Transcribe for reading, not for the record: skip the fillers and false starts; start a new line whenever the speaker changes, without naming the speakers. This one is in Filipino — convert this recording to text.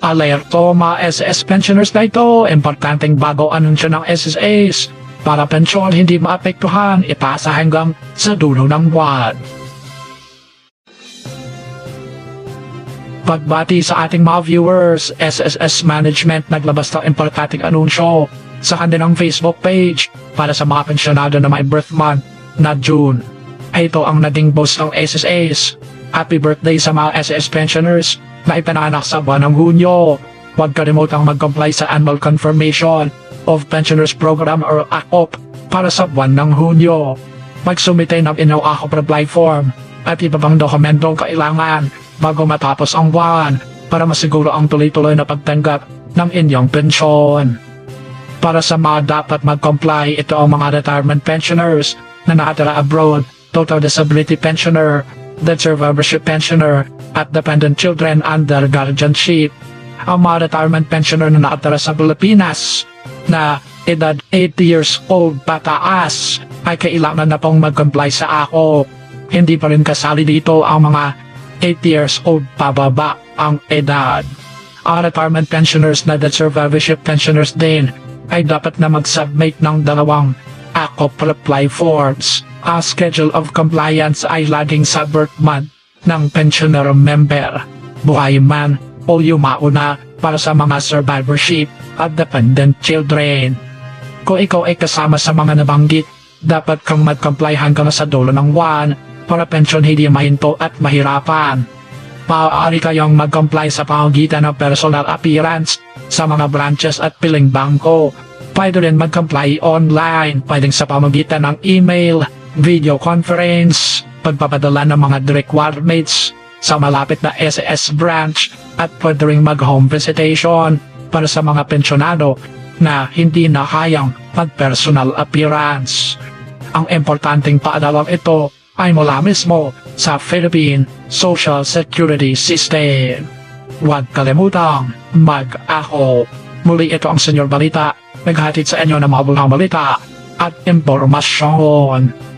Alerto mga SS pensioners na ito, importanteng bago anunsyo ng SSAs para pensyon hindi maapektuhan, ipasa hanggang sa dulo ng buwan. Pagbati sa ating mga viewers, SSS Management naglabas ng importanteng anunsyo sa kanilang Facebook page para sa mga pensyonado na may birth month na June. Ito ang naging boss ng SSAs. Happy birthday sa mga SSS pensioners na ipinanak sa buwan ng Hunyo. Huwag kalimutang mag-comply sa Annual Confirmation of Pensioners Program or ACOP para sa buwan ng Hunyo. Magsumite ng inyong ACOP reply form at iba pang dokumentong kailangan bago matapos ang buwan para masiguro ang tuloy-tuloy na pagtanggap ng inyong pensyon. Para sa mga dapat mag-comply, ito ang mga retirement pensioners na nakatira abroad, total disability pensioner, debt survivorship pensioner, at dependent children under guardianship. Ang mga retirement pensioner na nakatira sa Pilipinas na edad 80 years old pataas ay kailangan na pong mag-comply sa ACOP. Hindi pa rin kasali dito ang mga 80 years old pababa ang edad. Ang retirement pensioners na debt survivorship pensioners din ay dapat na mag-submit ng 2 ACOP reply forms. Ang schedule of compliance ay laging sa birth month ng pensioner member, buhay man o yumauna para sa mga survivorship at dependent children. Kung ikaw ay kasama sa mga nabanggit, dapat kang mag-comply hanggang sa dulo ng buwan para pensyon hindi mahinto at mahirapan. Maaari kayong mag-comply sa pamamagitan ng personal appearance sa mga branches at piling bangko. Pwede rin mag-comply online, pwedeng sa pamamagitan ng email, video conference, pagpapadala ng mga direct requirements sa malapit na SS branch at pwede rin mag-home visitation para sa mga pensyonado na hindi na kayang mag-personal appearance. Ang importanteng paadalang ito ay mula mismo sa Philippine Social Security System. Huwag kalimutang mag-ACOP. Muli ito ang Senyor Balita, naghatid sa inyo ng mga bulang balita at impormasyon.